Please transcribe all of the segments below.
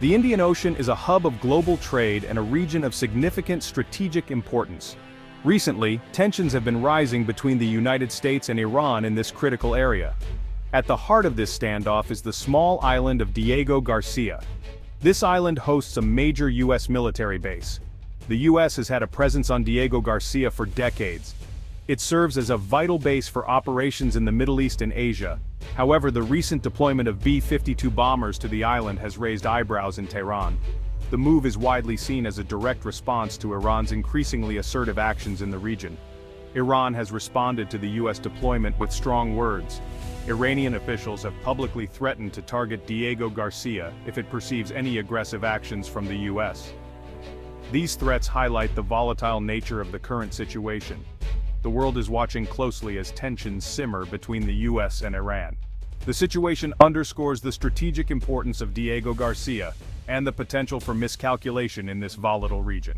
The Indian Ocean is a hub of global trade and a region of significant strategic importance. Recently, tensions have been rising between the United States and Iran in this critical area. At the heart of this standoff is the small island of Diego Garcia. This island hosts a major U.S. military base. The U.S. has had a presence on Diego Garcia for decades. It serves as a vital base for operations in the Middle East and Asia. However, the recent deployment of B-52 bombers to the island has raised eyebrows in Tehran. The move is widely seen as a direct response to Iran's increasingly assertive actions in the region. Iran has responded to the U.S. deployment with strong words. Iranian officials have publicly threatened to target Diego Garcia if it perceives any aggressive actions from the U.S. These threats highlight the volatile nature of the current situation. The world is watching closely as tensions simmer between the U.S. and Iran. The situation underscores the strategic importance of Diego Garcia and the potential for miscalculation in this volatile region.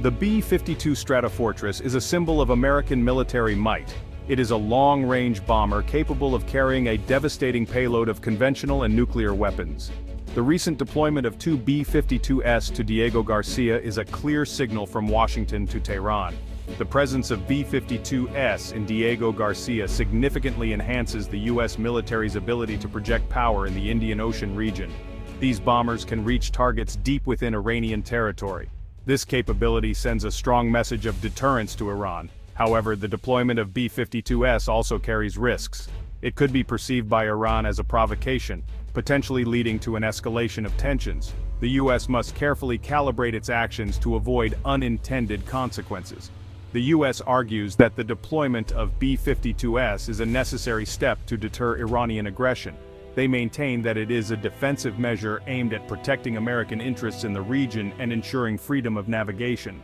The B-52 Stratofortress is a symbol of American military might. It is a long-range bomber capable of carrying a devastating payload of conventional and nuclear weapons. The recent deployment of two B-52s to Diego Garcia is a clear signal from Washington to Tehran. The presence of B-52s in Diego Garcia significantly enhances the U.S. military's ability to project power in the Indian Ocean region. These bombers can reach targets deep within Iranian territory. This capability sends a strong message of deterrence to Iran. However, the deployment of B-52s also carries risks. It could be perceived by Iran as a provocation, potentially leading to an escalation of tensions. The U.S. must carefully calibrate its actions to avoid unintended consequences. The U.S. argues that the deployment of B-52s is a necessary step to deter Iranian aggression. They maintain that it is a defensive measure aimed at protecting American interests in the region and ensuring freedom of navigation.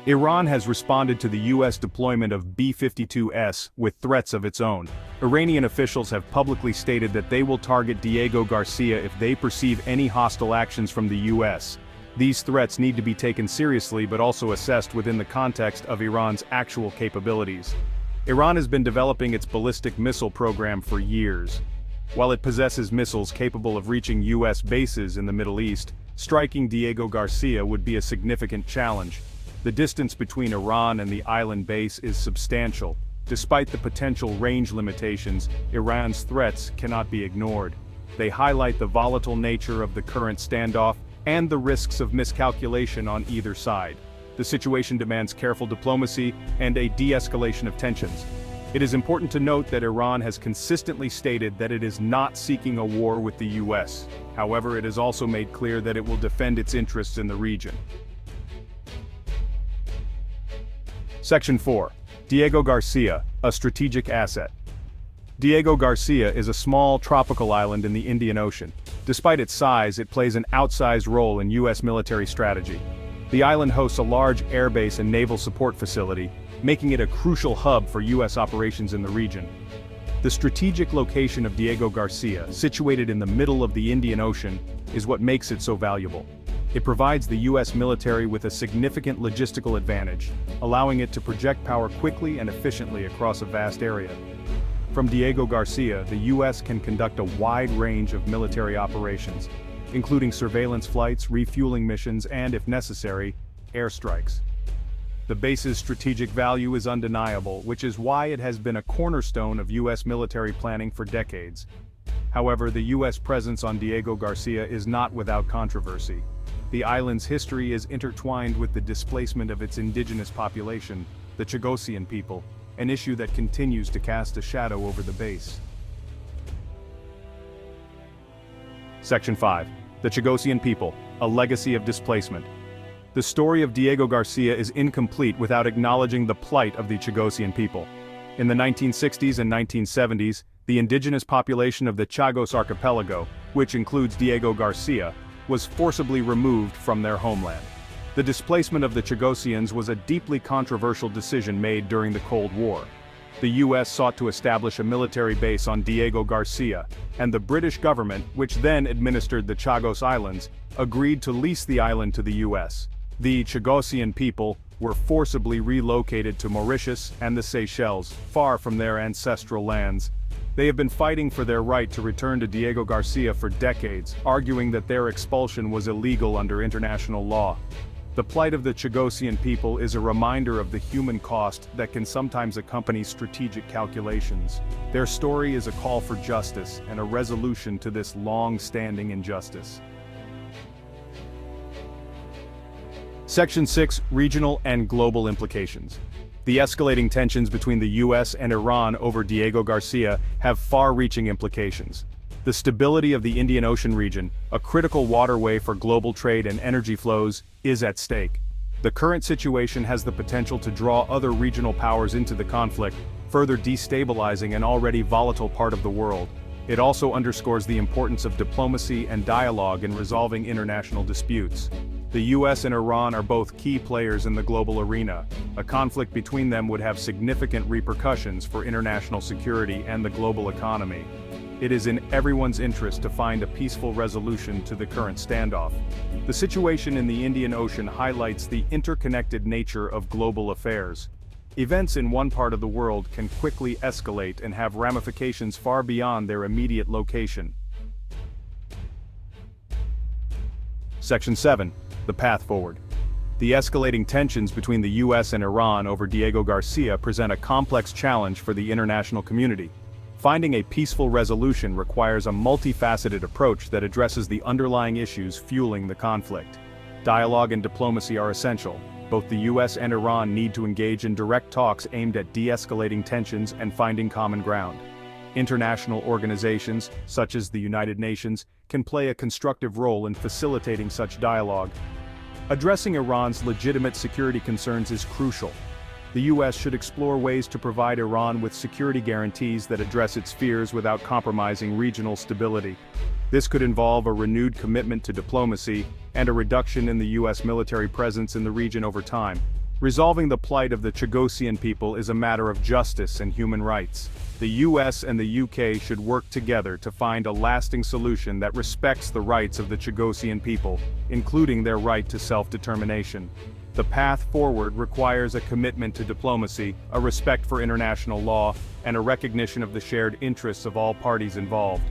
Iran has responded to the U.S. deployment of B-52s with threats of its own. Iranian officials have publicly stated that they will target Diego Garcia if they perceive any hostile actions from the U.S. These threats need to be taken seriously but also assessed within the context of Iran's actual capabilities. Iran has been developing its ballistic missile program for years. While it possesses missiles capable of reaching U.S. bases in the Middle East, striking Diego Garcia would be a significant challenge. The distance between Iran and the island base is substantial. Despite the potential range limitations, Iran's threats cannot be ignored. They highlight the volatile nature of the current standoff and the risks of miscalculation on either side. The situation demands careful diplomacy and a de-escalation of tensions. It is important to note that Iran has consistently stated that it is not seeking a war with the U.S. However, it has also made clear that it will defend its interests in the region. Section 4. Diego Garcia, a strategic asset. Diego Garcia is a small tropical island in the Indian Ocean. Despite its size, it plays an outsized role in U.S. military strategy. The island hosts a large airbase and naval support facility, making it a crucial hub for U.S. operations in the region. The strategic location of Diego Garcia, situated in the middle of the Indian Ocean, is what makes it so valuable. It provides the U.S. military with a significant logistical advantage, allowing it to project power quickly and efficiently across a vast area. From Diego Garcia, the U.S. can conduct a wide range of military operations, including surveillance flights, refueling missions, and, if necessary, airstrikes. The base's strategic value is undeniable, which is why it has been a cornerstone of U.S. military planning for decades. However, the U.S. presence on Diego Garcia is not without controversy. The island's history is intertwined with the displacement of its indigenous population, the Chagosian people, an issue that continues to cast a shadow over the base. Section 5. The Chagosian people, a legacy of displacement. The story of Diego Garcia is incomplete without acknowledging the plight of the Chagosian people. In the 1960s and 1970s, the indigenous population of the Chagos archipelago, which includes Diego Garcia, was forcibly removed from their homeland. The displacement of the Chagosians was a deeply controversial decision made during the Cold War. The U.S. sought to establish a military base on Diego Garcia, and the British government, which then administered the Chagos Islands, agreed to lease the island to the U.S. The Chagosian people, were forcibly relocated to Mauritius and the Seychelles, far from their ancestral lands. They have been fighting for their right to return to Diego Garcia for decades, arguing that their expulsion was illegal under international law. The plight of the Chagosian people is a reminder of the human cost that can sometimes accompany strategic calculations. Their story is a call for justice and a resolution to this long-standing injustice. Section 6. Regional and Global Implications. The escalating tensions between the U.S. and Iran over Diego Garcia have far-reaching implications. The stability of the Indian Ocean region, a critical waterway for global trade and energy flows, is at stake. The current situation has the potential to draw other regional powers into the conflict, further destabilizing an already volatile part of the world. It also underscores the importance of diplomacy and dialogue in resolving international disputes. The U.S. and Iran are both key players in the global arena. A conflict between them would have significant repercussions for international security and the global economy. It is in everyone's interest to find a peaceful resolution to the current standoff. The situation in the Indian Ocean highlights the interconnected nature of global affairs. Events in one part of the world can quickly escalate and have ramifications far beyond their immediate location. Section 7. The path forward. The escalating tensions between the U.S. and Iran over Diego Garcia present a complex challenge for the international community. Finding a peaceful resolution requires a multifaceted approach that addresses the underlying issues fueling the conflict. Dialogue and diplomacy are essential. Both the U.S. and Iran need to engage in direct talks aimed at de-escalating tensions and finding common ground. International organizations, such as the United Nations, can play a constructive role in facilitating such dialogue. Addressing Iran's legitimate security concerns is crucial. The U.S. should explore ways to provide Iran with security guarantees that address its fears without compromising regional stability. This could involve a renewed commitment to diplomacy and a reduction in the U.S. military presence in the region over time. Resolving the plight of the Chagosian people is a matter of justice and human rights. The U.S. and the U.K. should work together to find a lasting solution that respects the rights of the Chagosian people, including their right to self-determination. The path forward requires a commitment to diplomacy, a respect for international law, and a recognition of the shared interests of all parties involved.